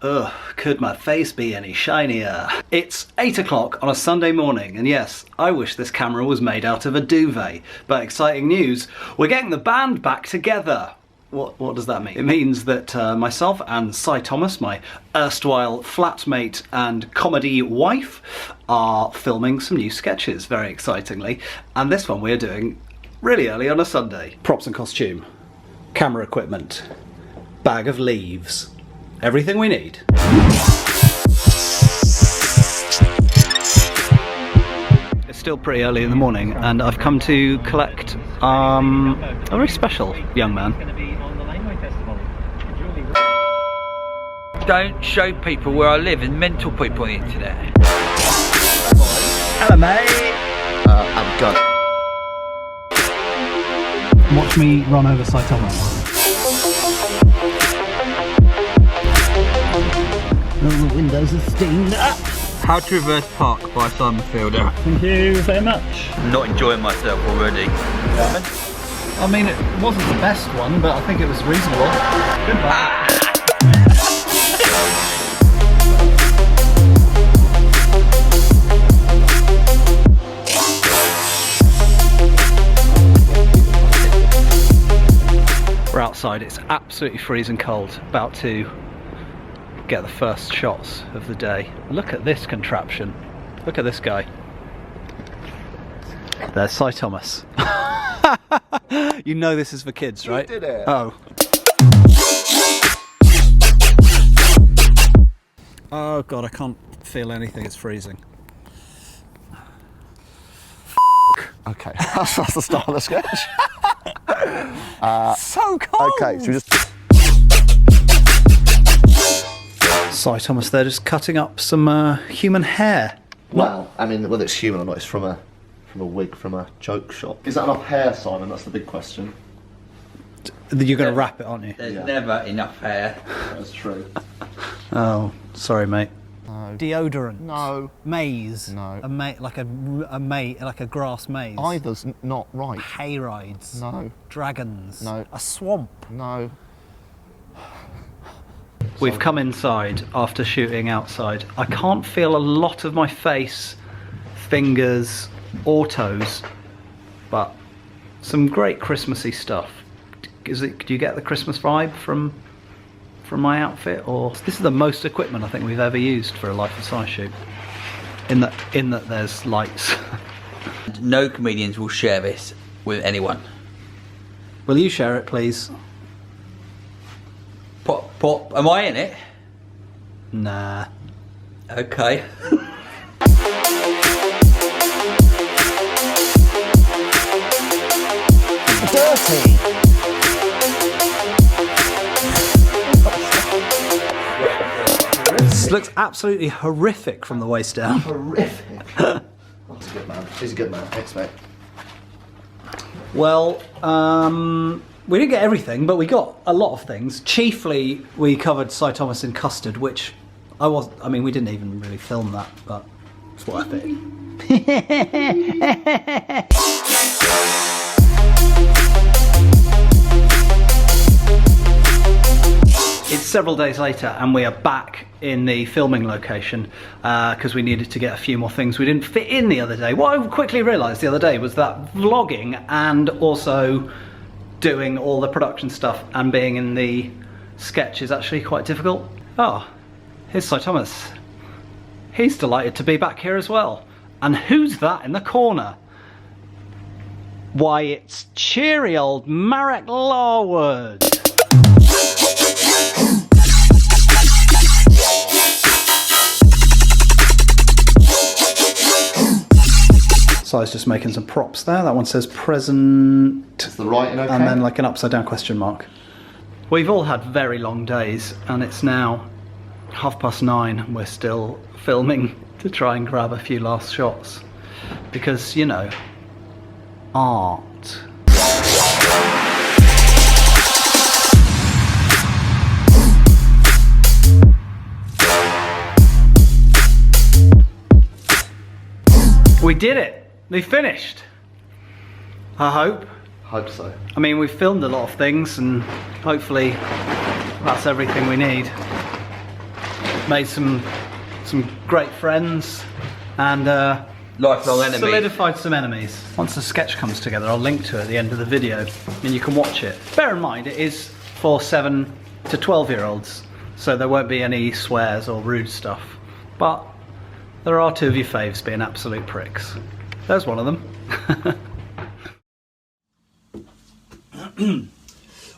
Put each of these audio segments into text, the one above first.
Ugh, could my face be any shinier? It's 8 o'clock on a Sunday morning, and yes, I wish this camera was made out of a duvet. But exciting news, we're getting the band back together. What does that mean? It means that myself and Cy Thomas, my erstwhile flatmate and comedy wife, are filming some new sketches, very excitingly. And this one we're doing really early on a Sunday. Props and costume, camera equipment, bag of leaves. Everything we need. It's still pretty early in the morning and I've come to collect a very special young man. Don't show people where I live and mental people on the internet. Hello mate! I've got... Watch me run over Cy Thomas. All the windows are steamed up. How to Reverse Park by Simon Feilder. Thank you very much. I'm not enjoying myself already. Yeah. I mean, it wasn't the best one, but I think it was reasonable. Goodbye. We're outside, it's absolutely freezing cold, about to get the first shots of the day. Look at this contraption. Look at this guy. There's Cy Thomas. You know this is for kids, right? You did it. Oh. Oh god, I can't feel anything, it's freezing. Okay, that's the start of the sketch. So cold! Okay, so we just... Cy Thomas there just cutting up some human hair. Well, I mean, whether it's human or not, it's from a wig from a joke shop. Is that enough hair, Simon? That's the big question. You're going to wrap it, aren't you? There's never enough hair. That's true. Oh, sorry mate. No. Deodorant. No. Maze. No. Like a grass maze. Either's not right. Hay rides. No. Dragons. No. A swamp. No. We've come inside after shooting outside. I can't feel a lot of my face, fingers, or toes, but some great Christmassy stuff. Do you get the Christmas vibe from my outfit? Or this is the most equipment I think we've ever used for a Life of Cy shoot. In that there's lights. No comedians will share this with anyone. Will you share it, please? Pop, am I in it? Nah. Okay. Dirty! This looks absolutely horrific from the waist down. Horrific. That's a good man. He's a good man. Thanks, mate. Well, we didn't get everything, but we got a lot of things. Chiefly, we covered Cy Thomas in custard, which I mean, we didn't even really film that, but it's worth it. It's several days later and we are back in the filming location because we needed to get a few more things we didn't fit in the other day. What I quickly realised the other day was that vlogging and also doing all the production stuff and being in the sketch is actually quite difficult. Oh, here's Cy Thomas. He's delighted to be back here as well. And who's that in the corner? Why, it's cheery old Marek Larwood. Cy's just making some props there. That one says present. Is the writing okay? And then like an upside down question mark. We've all had very long days and it's now 9:30 and we're still filming to try and grab a few last shots. Because, you know, art. We did it! We finished! I hope. Hope so. I mean, we've filmed a lot of things and hopefully that's everything we need. made some great friends, and Lifelong enemies. solidified some enemies. Once the sketch comes together, I'll link to it at the end of the video, and you can watch it. Bear in mind, it is for 7 to 12-year-olds, so there won't be any swears or rude stuff. But there are two of your faves being absolute pricks. There's one of them.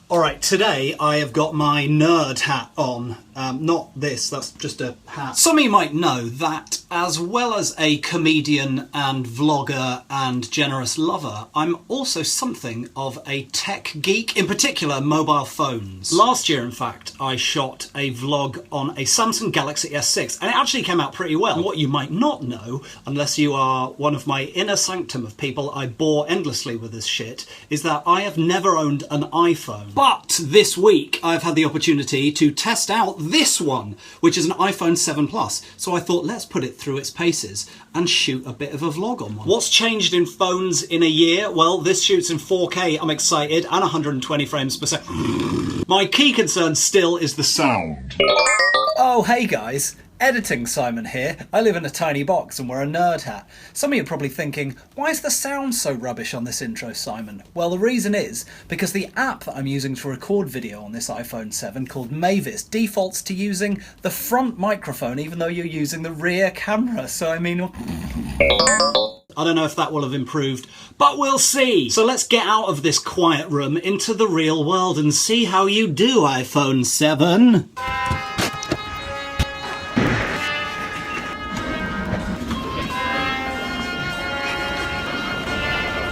Alright, today I have got my nerd hat on. Not this, that's just a hat. Some of you might know that as well as a comedian and vlogger and generous lover, I'm also something of a tech geek, in particular mobile phones. Last year, in fact, I shot a vlog on a Samsung Galaxy S6, and it actually came out pretty well. What you might not know, unless you are one of my inner sanctum of people I bore endlessly with this shit, is that I have never owned an iPhone. But this week, I've had the opportunity to test out this one, which is an iPhone 7 Plus. So I thought, let's put it through its paces and shoot a bit of a vlog on one. What's changed in phones in a year? Well, this shoots in 4K, I'm excited, and 120 frames per second. My key concern still is the sound. Oh, hey guys. Editing Simon here. I live in a tiny box and wear a nerd hat. Some of you are probably thinking, why is the sound so rubbish on this intro, Simon? Well, the reason is because the app that I'm using to record video on this iPhone 7 called Mavis defaults to using the front microphone even though you're using the rear camera. So I mean, I don't know if that will have improved, but we'll see. So let's get out of this quiet room into the real world and see how you do, iPhone 7.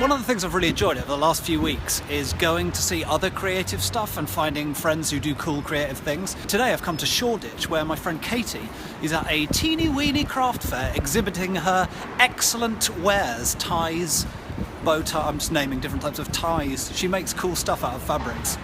One of the things I've really enjoyed over the last few weeks is going to see other creative stuff and finding friends who do cool creative things. Today I've come to Shoreditch, where my friend Katie is at a teeny-weeny craft fair exhibiting her excellent wares, ties, bow tie, I'm just naming different types of ties. She makes cool stuff out of fabrics.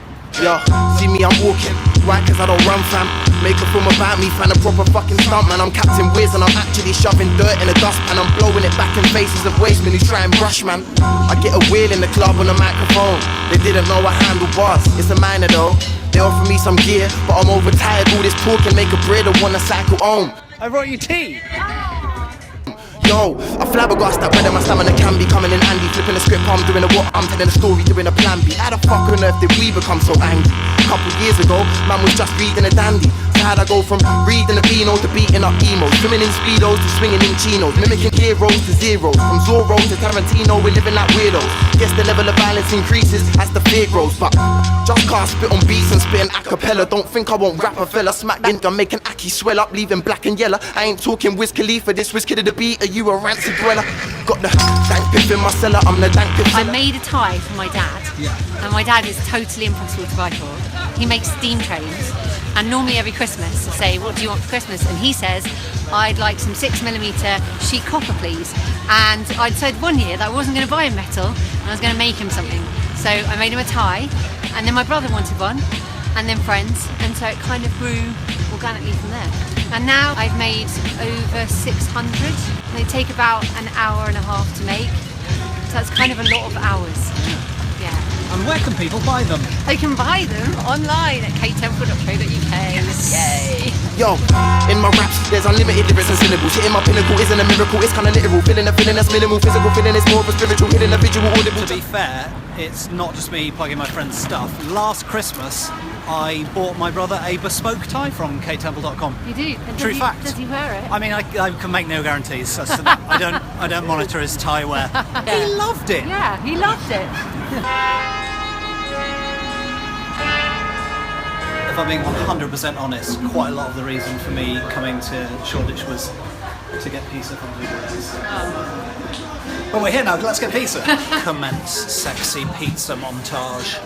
Yo, see me, I'm walking, right, cause I don't run, fam. Make a film about me, find a proper fucking stunt, man. I'm Captain Whizz and I'm actually shoving dirt in the dust, and I'm blowing it back in faces of wastemen who try and brush, man. I get a wheel in the club on a microphone. They didn't know I handle bars, it's a minor though. They offer me some gear, but I'm overtired. All this talking make a bread, I wanna cycle home. I brought you tea! Yo, I flabbergasted that whether my stamina can be coming in handy. Flipping the script, I'm doing a what, I'm telling a story, doing a plan B. How the fuck on earth did we become so angry? Couple years ago, man was just reading a dandy. So how'd I go from reading a Beano to beating up emos? Swimming in speedos to swinging in chinos, mimicking heroes to zeros. From Zorro to Tarantino, we're living like weirdos. Guess the level of violence increases as the fear grows, but just can't spit on beats and spit in acapella. Don't think I won't rap a fella. Smack in, I'm making Aki swell up, leaving black and yellow. I ain't talking Wiz Khalifa, this Wiz Kid of the beat. Are you a rancid dweller? Got the dank piff in my cellar, I'm the dank piff. I made a tie for my dad, and my dad is totally impossible to buy for. He makes steam trains, and normally every Christmas I say, what do you want for Christmas? And he says, I'd like some 6mm sheet copper, please. And I'd said one year that I wasn't going to buy him metal, and I was going to make him something. So I made him a tie, and then my brother wanted one, and then friends, and so it kind of grew organically from there. And now I've made over 600. They take about an hour and a half to make, so that's kind of a lot of hours. Yeah. And where can people buy them? They can buy them online at ktemple.co.uk. Yay! Yo, in my raps, there's unlimited lyrics and syllables. Hitting my pinnacle isn't a miracle, it's kinda literal. Feeling a feeling that's minimal, physical feeling is more of a spiritual. Hitting a visual audible. To be fair, it's not just me plugging my friend's stuff. Last Christmas, I bought my brother a bespoke tie from ktemple.com. You do? And True fact. Does he wear it? I mean, I can make no guarantees as to that. I don't monitor his tie wear. He loved it. Yeah, he loved it. If I'm being 100% honest, quite a lot of the reason for me coming to Shoreditch was to get pizza from Blueberries. But we're here now, let's get pizza. Commence sexy pizza montage.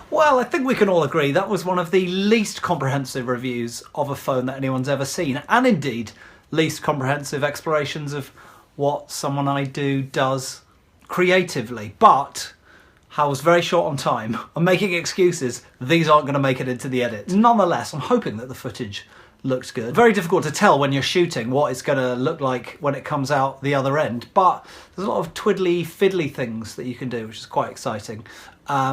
Well, I think we can all agree that was one of the least comprehensive reviews of a phone that anyone's ever seen, and indeed least comprehensive explorations of what someone I do does creatively. But I was very short on time. I'm making excuses. These aren't going to make it into the edit. Nonetheless, I'm hoping that the footage looked good. Very difficult to tell when you're shooting what it's going to look like when it comes out the other end, but there's a lot of twiddly fiddly things that you can do, which is quite exciting,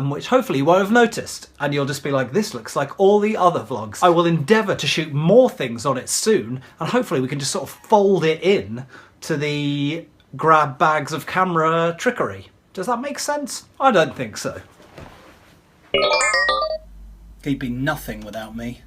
which hopefully you won't have noticed, and you'll just be like, this looks like all the other vlogs. I will endeavour to shoot more things on it soon, and hopefully we can just sort of fold it in to the grab bags of camera trickery. Does that make sense? I don't think so. He'd be nothing without me.